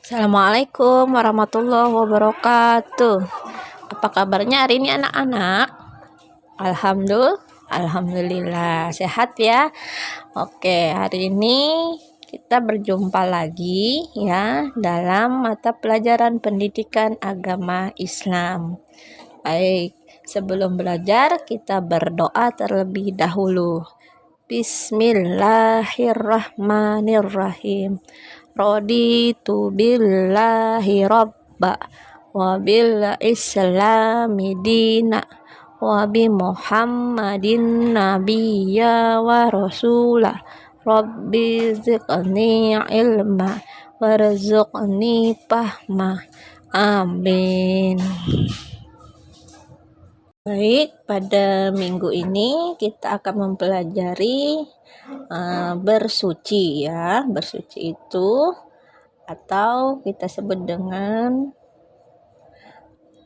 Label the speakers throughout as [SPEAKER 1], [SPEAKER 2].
[SPEAKER 1] Assalamualaikum warahmatullahi wabarakatuh. Apa kabarnya hari ini anak-anak? Alhamdulillah sehat ya. Oke, hari ini kita berjumpa lagi ya dalam mata pelajaran pendidikan agama Islam. Baik, sebelum belajar kita berdoa terlebih dahulu. Bismillahirrahmanirrahim. Raditu billahi rabba wa bil islami dina wa bi muhammadin nabiyya wa rasula rabbi zidni ilma warzuqni fahma. Amin. Baik, pada minggu ini kita akan mempelajari bersuci ya. Bersuci itu atau kita sebut dengan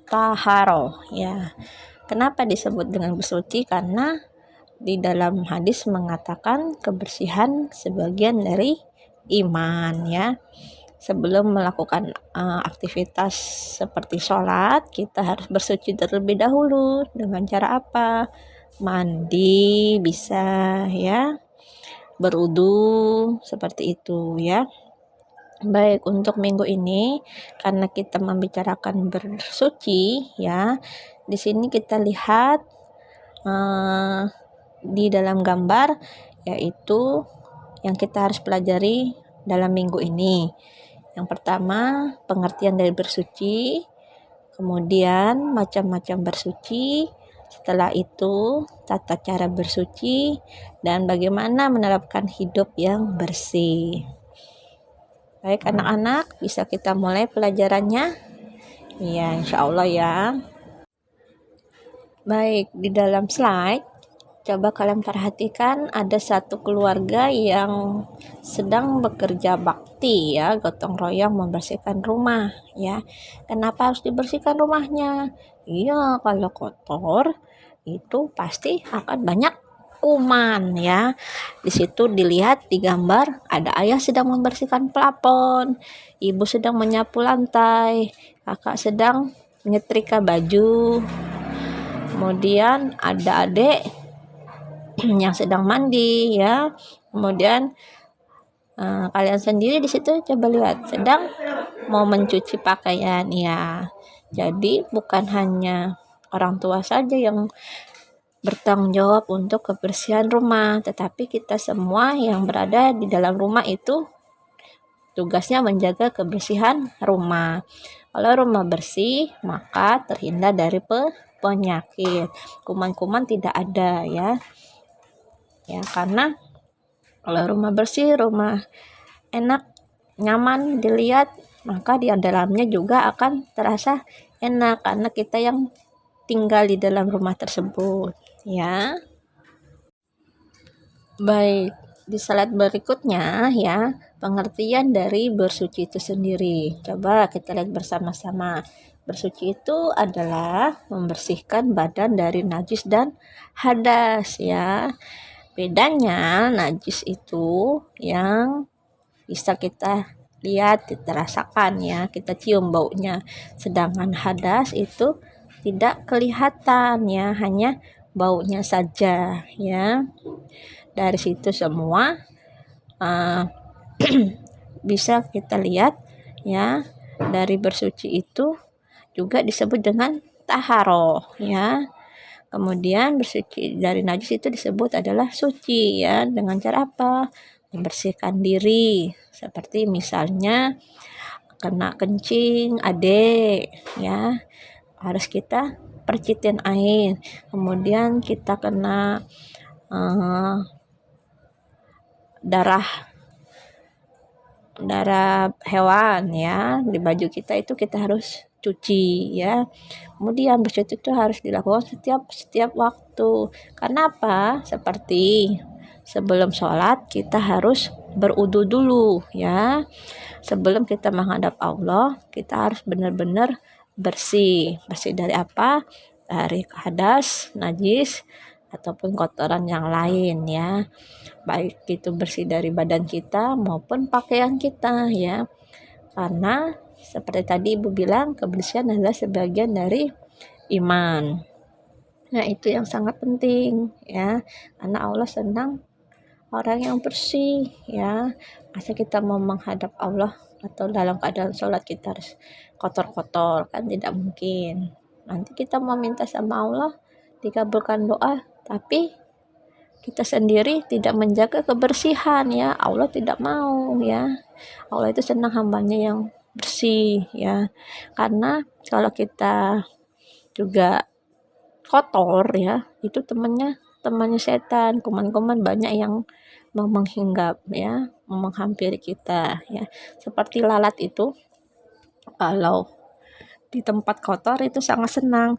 [SPEAKER 1] taharoh ya. Kenapa disebut dengan bersuci? Karena di dalam hadis mengatakan kebersihan sebagian dari iman ya. Sebelum melakukan aktivitas seperti sholat, kita harus bersuci terlebih dahulu. Dengan cara apa? Mandi bisa ya, berudu seperti itu ya. Baik, untuk minggu ini karena kita membicarakan bersuci ya, di sini kita lihat di dalam gambar yaitu yang kita harus pelajari dalam minggu ini. Yang pertama, pengertian dari bersuci, kemudian macam-macam bersuci, setelah itu tata cara bersuci, dan bagaimana menerapkan hidup yang bersih. Baik anak-anak, bisa kita mulai pelajarannya? Iya, insya Allah ya. Baik, di dalam slide coba kalian perhatikan ada satu keluarga yang sedang bekerja bakti ya, gotong royong membersihkan rumah ya. Kenapa harus dibersihkan rumahnya? Iya, kalau kotor itu pasti akan banyak kuman ya. Di situ dilihat di gambar ada ayah sedang membersihkan plafon, ibu sedang menyapu lantai, kakak sedang menyetrika baju. Kemudian ada adik yang sedang mandi ya. Kemudian kalian sendiri di situ coba lihat sedang mau mencuci pakaian ya. Jadi bukan hanya orang tua saja yang bertanggung jawab untuk kebersihan rumah, tetapi kita semua yang berada di dalam rumah itu tugasnya menjaga kebersihan rumah. Kalau rumah bersih, maka terhindar dari penyakit. Kuman-kuman tidak ada ya. Ya, karena kalau rumah bersih, rumah enak, nyaman dilihat, maka di dalamnya juga akan terasa enak karena kita yang tinggal di dalam rumah tersebut ya. Baik, di slide berikutnya ya, pengertian dari bersuci itu sendiri. Coba kita lihat bersama-sama. Bersuci itu adalah membersihkan badan dari najis dan hadas ya. Bedanya najis itu yang bisa kita lihat, kita rasakan ya, kita cium baunya. Sedangkan hadas itu tidak kelihatan ya, hanya baunya saja ya. Dari situ semua bisa kita lihat ya, dari bersuci itu juga disebut dengan taharoh ya. Kemudian bersuci dari najis itu disebut adalah suci ya. Dengan cara apa? Membersihkan diri. Seperti misalnya kena kencing adik ya, harus kita percitin air. Kemudian kita kena darah hewan ya, di baju kita itu kita harus cuci ya. Kemudian bersuci itu harus dilakukan setiap waktu. Karena apa? Seperti sebelum sholat kita harus berudu dulu ya. Sebelum kita menghadap Allah, kita harus benar-benar bersih. Bersih dari apa? Dari hadas, najis, ataupun kotoran yang lain ya. Baik itu bersih dari badan kita maupun pakaian kita ya. Karena seperti tadi Ibu bilang, kebersihan adalah sebagian dari iman. Nah, itu yang sangat penting ya. Karena Allah senang orang yang bersih ya. Masa kita mau menghadap Allah atau dalam keadaan sholat kita harus kotor-kotor, kan tidak mungkin. Nanti kita mau minta sama Allah dikabulkan doa, tapi kita sendiri tidak menjaga kebersihan ya, Allah tidak mau ya. Allah itu senang hambanya yang bersih ya. Karena kalau kita juga kotor ya, itu temannya setan, kuman-kuman banyak yang mau menghinggap ya, mau menghampiri kita ya. Seperti lalat itu kalau di tempat kotor itu sangat senang.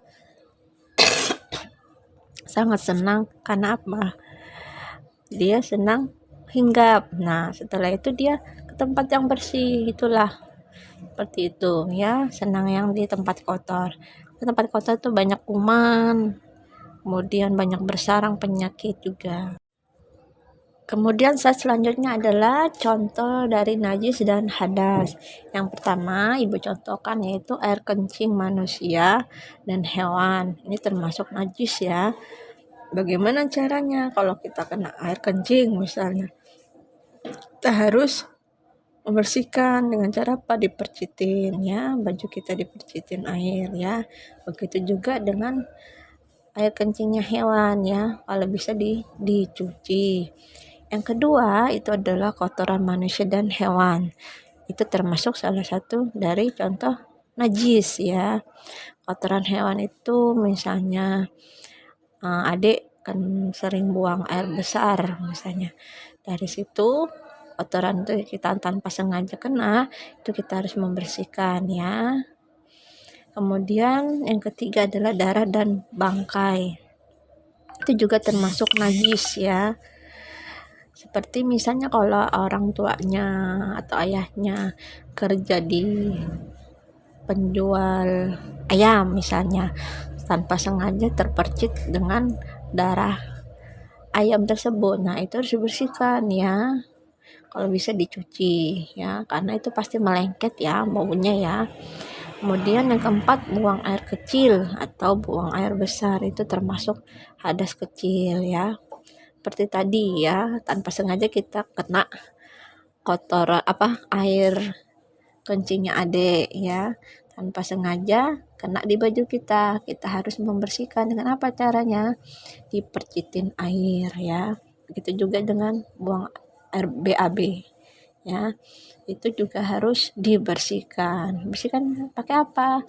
[SPEAKER 1] Sangat senang karena apa? Dia senang hinggap. Nah, setelah itu dia ke tempat yang bersih, itulah seperti itu ya, senang yang di tempat kotor. Di tempat kotor itu banyak kuman, kemudian banyak bersarang penyakit juga. Kemudian selanjutnya adalah contoh dari najis dan hadas. Yang pertama Ibu contohkan yaitu air kencing manusia dan hewan. Ini termasuk najis ya. Bagaimana caranya kalau kita kena air kencing misalnya? Kita harus membersihkan dengan cara apa? Dipercitin ya, baju kita dipercitin air ya. Begitu juga dengan air kencingnya hewan ya, kalau bisa dicuci. Yang kedua itu adalah kotoran manusia dan hewan. Itu termasuk salah satu dari contoh najis ya. Kotoran hewan itu misalnya adik kan sering buang air besar misalnya. Dari situ kotoran itu kita tanpa sengaja kena, itu kita harus membersihkan ya. Kemudian yang ketiga adalah darah dan bangkai. Itu juga termasuk najis ya. Seperti misalnya kalau orang tuanya atau ayahnya kerja di penjual ayam misalnya, tanpa sengaja terpercik dengan darah ayam tersebut. Nah, itu harus dibersihkan ya. Kalau bisa dicuci ya, karena itu pasti melengket ya baunya ya. Kemudian yang keempat, buang air kecil atau buang air besar, itu termasuk hadas kecil ya. Seperti tadi ya, tanpa sengaja kita kena kotoran air kencingnya adik ya, tanpa sengaja kena di baju kita harus membersihkan. Dengan apa caranya? Dipercitin air ya. Begitu juga dengan buang air BAB ya, itu juga harus dibersihkan. Bersihkan pakai apa?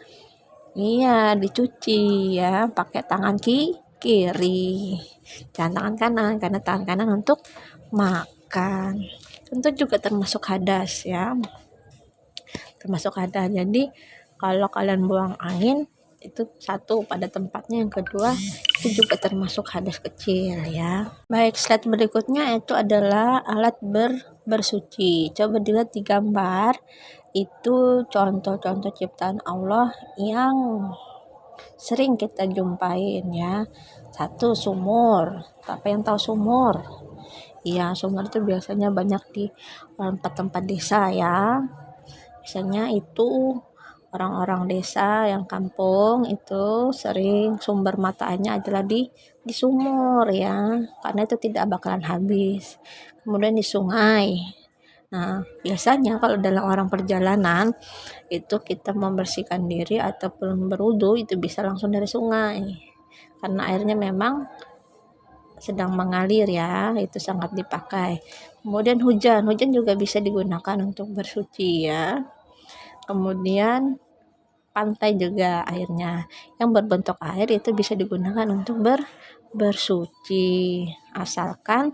[SPEAKER 1] Iya, dicuci ya, pakai tangan kiri, jangan tangan kanan, karena tangan kanan untuk makan. Tentu juga termasuk hadas ya, termasuk hadas. Jadi kalau kalian buang angin itu satu pada tempatnya, yang kedua itu juga termasuk hadas kecil ya. Baik, slide berikutnya itu adalah alat bersuci. Coba dilihat di gambar, itu contoh-contoh ciptaan Allah yang sering kita jumpain ya. Satu, sumur. Apa yang tahu sumur? Iya, sumur itu biasanya banyak di tempat-tempat desa ya. Biasanya itu orang-orang desa yang kampung itu sering sumber mata airnya adalah di sumur ya, karena itu tidak bakalan habis. Kemudian di sungai. Nah, biasanya kalau dalam orang perjalanan itu kita membersihkan diri ataupun berwudu itu bisa langsung dari sungai, karena airnya memang sedang mengalir ya, itu sangat dipakai. Kemudian hujan juga bisa digunakan untuk bersuci ya. Kemudian pantai juga airnya yang berbentuk air itu bisa digunakan untuk bersuci, asalkan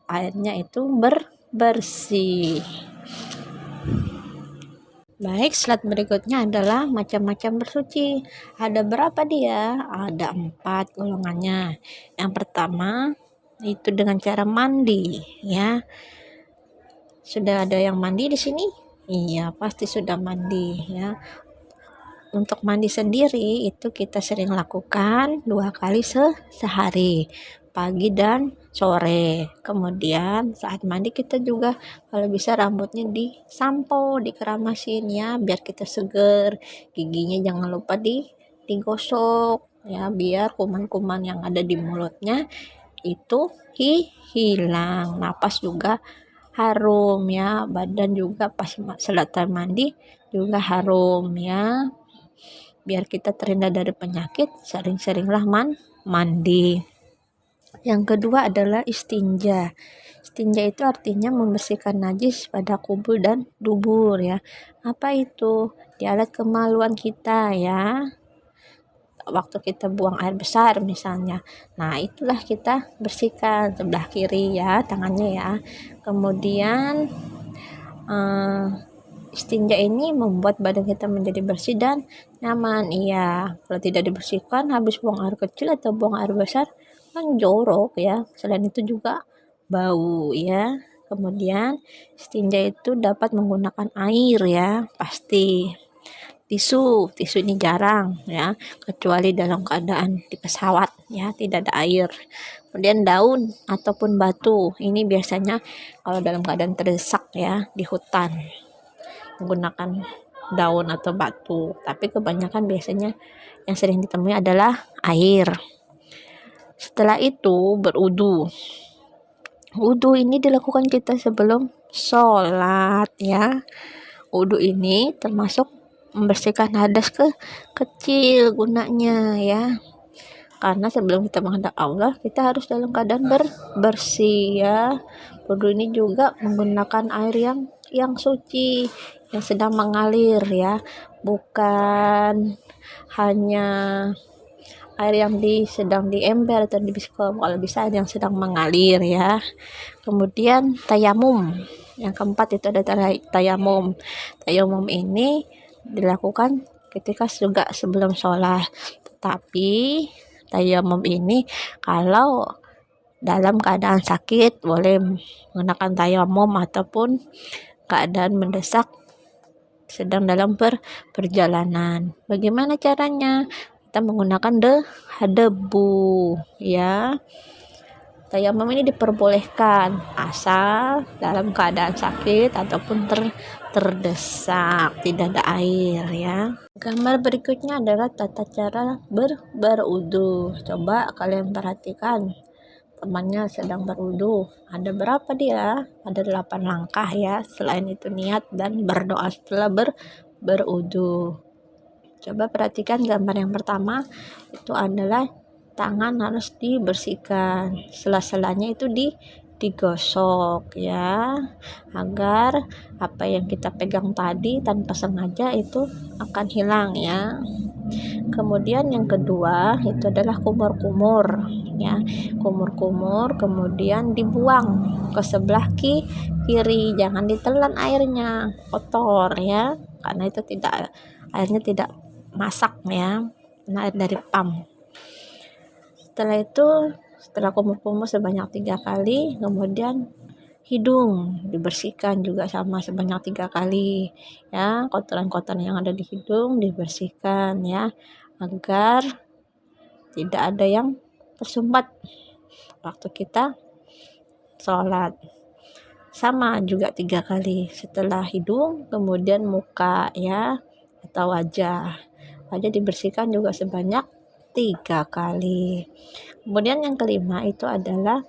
[SPEAKER 1] airnya itu bersih. Baik, slide berikutnya adalah macam-macam bersuci. Ada berapa dia? Ada 4 golongannya. Yang pertama itu dengan cara mandi ya. Sudah ada yang mandi di sini? Iya, pasti sudah mandi ya. Untuk mandi sendiri itu kita sering lakukan 2 kali sehari. pagi dan sore. Kemudian saat mandi kita juga kalau bisa rambutnya disampo, dikeramasin ya, biar kita seger. Giginya jangan lupa digosok ya, biar kuman-kuman yang ada di mulutnya itu hilang. Napas juga harum ya, badan juga pas selesai mandi juga harum ya, biar kita terhindar dari penyakit. Sering-seringlah mandi. Yang kedua adalah istinja. Istinja itu artinya membersihkan najis pada kubur dan dubur ya. Apa itu? Di alat kemaluan kita ya, waktu kita buang air besar misalnya. Nah, itulah kita bersihkan sebelah kiri ya, tangannya ya. Kemudian istinja ini membuat badan kita menjadi bersih dan nyaman. Iya, kalau tidak dibersihkan habis buang air kecil atau buang air besar kan jorok ya. Selain itu juga bau ya. Kemudian istinja itu dapat menggunakan air ya, pasti. Tisu ini jarang ya, kecuali dalam keadaan di pesawat ya, tidak ada air. Kemudian daun ataupun batu, ini biasanya kalau dalam keadaan terdesak ya, di hutan menggunakan daun atau batu, tapi kebanyakan biasanya yang sering ditemui adalah air. Setelah itu berudu. Wudu ini dilakukan kita sebelum sholat ya. Wudu ini termasuk membersihkan hadas kecil gunanya ya, karena sebelum kita menghadap Allah kita harus dalam keadaan bersih ya. Wudu ini juga menggunakan air yang suci, yang sedang mengalir ya, bukan hanya air yang sedang di ember atau di biskom, kalau bisa air yang sedang mengalir ya. Kemudian tayamum, yang keempat itu ada tayamum. Tayamum ini dilakukan ketika juga sebelum sholat, tetapi tayamum ini kalau dalam keadaan sakit boleh menggunakan tayamum, ataupun keadaan mendesak sedang dalam perjalanan. Bagaimana caranya? Kita menggunakan debu ya. Tayamum ini diperbolehkan asal dalam keadaan sakit ataupun terdesak, tidak ada air ya. Gambar berikutnya adalah tata cara berwudu. Coba kalian perhatikan, temannya sedang berwudu. Ada berapa dia? Ada 8 langkah ya. Selain itu niat dan berdoa setelah berwudu. Coba perhatikan gambar yang pertama, itu adalah tangan harus dibersihkan, sela-selanya itu digosok ya, agar apa yang kita pegang tadi tanpa sengaja itu akan hilang ya. Kemudian yang kedua itu adalah kumur-kumur ya, kumur-kumur kemudian dibuang ke sebelah kiri, jangan ditelan airnya, kotor ya, karena itu airnya tidak masak ya, air dari pam. Setelah kumur-kumur sebanyak 3 kali, kemudian hidung dibersihkan juga sama sebanyak 3 kali ya, kotoran-kotoran yang ada di hidung dibersihkan ya, agar tidak ada yang tersumbat waktu kita sholat. Sama juga 3 kali setelah hidung, kemudian muka ya, atau wajah dibersihkan juga sebanyak 3 kali. Kemudian yang kelima itu adalah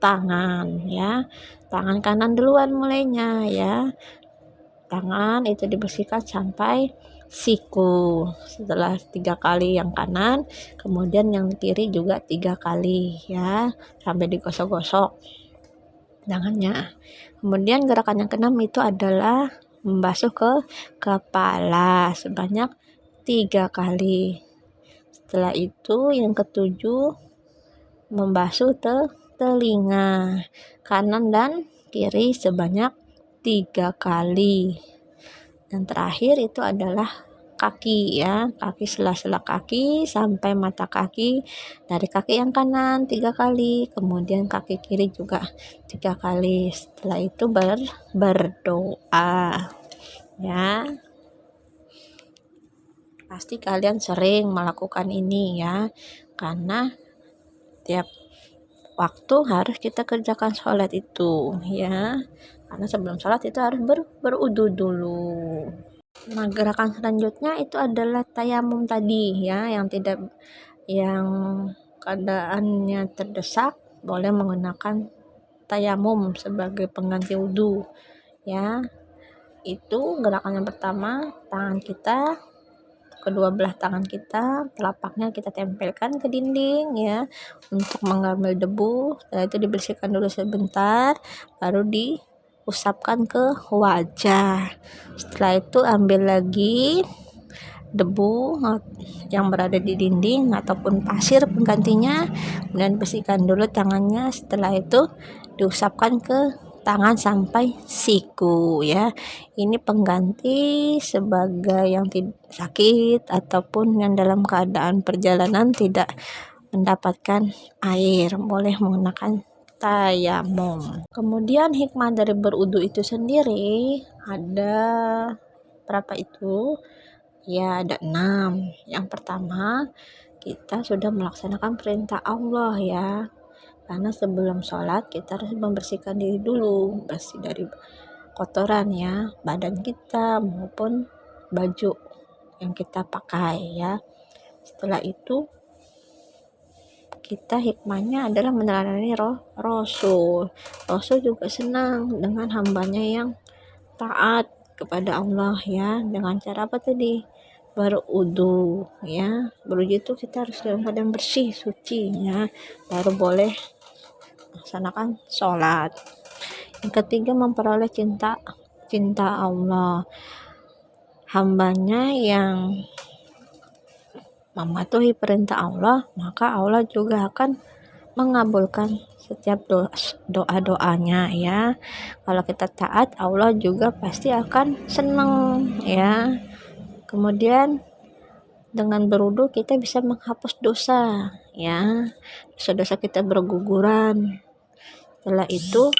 [SPEAKER 1] tangan ya, tangan kanan duluan mulainya ya. Tangan itu dibersihkan sampai siku. Setelah 3 kali yang kanan, kemudian yang kiri juga 3 kali ya, sampai digosok-gosok tangannya. Kemudian gerakan yang keenam itu adalah membasuh ke kepala sebanyak 3 kali. Setelah itu yang ketujuh membasuh telinga kanan dan kiri sebanyak 3 kali. Dan terakhir itu adalah kaki ya, kaki, sela-sela kaki sampai mata kaki. Dari kaki yang kanan 3 kali, kemudian kaki kiri juga 3 kali. Setelah itu berdoa ya. Pasti kalian sering melakukan ini ya, karena tiap waktu harus kita kerjakan sholat itu ya, karena sebelum sholat itu harus berudu dulu. Nah, gerakan selanjutnya itu adalah tayamum tadi ya, yang keadaannya terdesak boleh menggunakan tayamum sebagai pengganti wudhu ya. Itu gerakan yang pertama, kedua belah tangan kita, telapaknya kita tempelkan ke dinding ya, untuk mengambil debu. Setelah itu dibersihkan dulu sebentar, baru diusapkan ke wajah. Setelah itu ambil lagi debu yang berada di dinding ataupun pasir penggantinya, kemudian bersihkan dulu tangannya. Setelah itu diusapkan ke tangan sampai siku ya. Ini pengganti sebagai yang tidak sakit ataupun yang dalam keadaan perjalanan tidak mendapatkan air, boleh menggunakan tayamum. Kemudian hikmah dari berudu itu sendiri ada berapa itu? Ya, ada 6. Yang pertama, kita sudah melaksanakan perintah Allah ya, karena sebelum sholat kita harus membersihkan diri dulu, bersih dari kotoran ya, badan kita maupun baju yang kita pakai ya. Setelah itu kita hikmahnya adalah meneladani Rasul juga senang dengan hambanya yang taat kepada Allah ya, dengan cara apa tadi? Berudu ya. Berudu itu kita harus dalam keadaan bersih, suci ya, baru boleh melaksanakan sholat. Yang ketiga, memperoleh cinta Allah. Hambanya yang mematuhi perintah Allah, maka Allah juga akan mengabulkan setiap doa-doanya ya. Kalau kita taat, Allah juga pasti akan senang ya. Kemudian dengan berudu kita bisa menghapus dosa ya, dosa-dosa kita berguguran. Setelah itu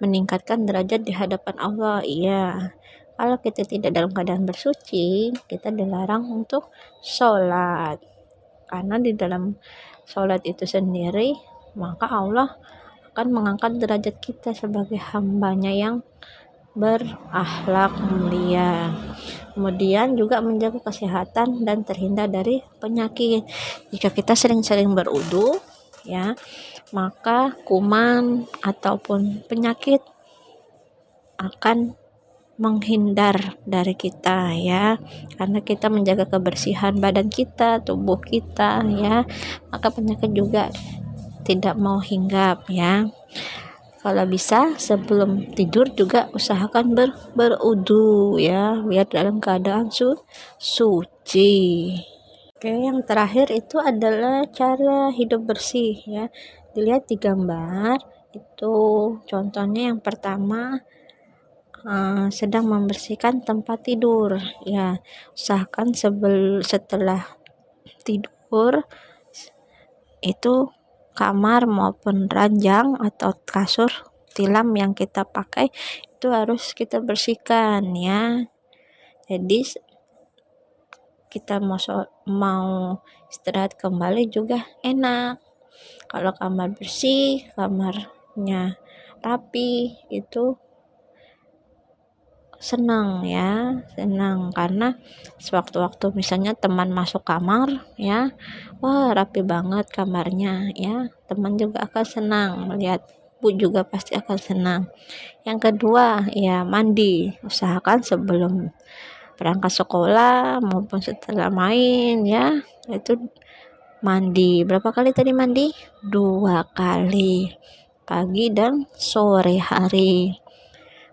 [SPEAKER 1] meningkatkan derajat di hadapan Allah. Iya, kalau kita tidak dalam keadaan bersuci, kita dilarang untuk sholat, karena di dalam sholat itu sendiri maka Allah akan mengangkat derajat kita sebagai hambanya yang berakhlak mulia. Kemudian juga menjaga kesehatan dan terhindar dari penyakit. Jika kita sering-sering berudu ya, maka kuman ataupun penyakit akan menghindar dari kita ya, karena kita menjaga kebersihan badan kita, tubuh kita ya, maka penyakit juga tidak mau hinggap ya. Kalau bisa sebelum tidur juga usahakan berudu ya, biar dalam keadaan suci. Oke, yang terakhir itu adalah cara hidup bersih ya. Dilihat di gambar itu, contohnya yang pertama sedang membersihkan tempat tidur ya. Usahakan setelah tidur itu kamar maupun ranjang atau kasur tilam yang kita pakai itu harus kita bersihkan ya. Jadi kita mau istirahat kembali juga enak. Kalau kamar bersih, kamarnya rapi, itu senang karena sewaktu-waktu misalnya teman masuk kamar ya, wah rapi banget kamarnya ya, teman juga akan senang melihat, Bu juga pasti akan senang. Yang kedua ya, mandi. Usahakan sebelum berangkat sekolah maupun setelah main ya, itu mandi. Berapa kali tadi mandi? 2 kali, pagi dan sore hari.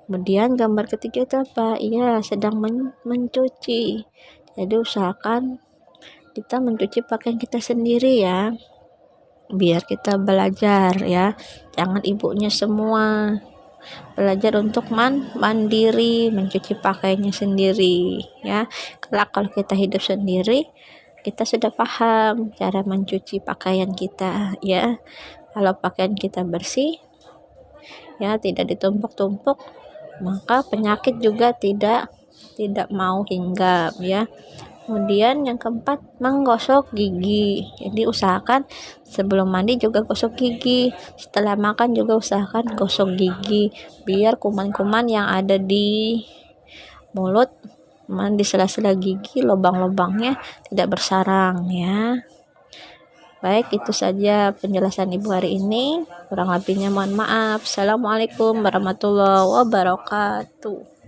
[SPEAKER 1] Kemudian gambar ketiga itu apa? Iya, sedang mencuci. Jadi usahakan kita mencuci pakaian kita sendiri ya, biar kita belajar ya, jangan ibunya semua. Belajar untuk mandiri, mencuci pakaiannya sendiri ya. Kalau kita hidup sendiri, kita sudah paham cara mencuci pakaian kita ya. Kalau pakaian kita bersih ya, tidak ditumpuk-tumpuk, maka penyakit juga tidak mau hinggap ya. Kemudian yang keempat, menggosok gigi. Jadi usahakan sebelum mandi juga gosok gigi, setelah makan juga usahakan gosok gigi biar kuman-kuman yang ada di mulut, di sela-sela gigi, lubang-lubangnya tidak bersarang ya. Baik, itu saja penjelasan Ibu hari ini. Kurang lebihnya mohon maaf. Assalamualaikum warahmatullahi wabarakatuh.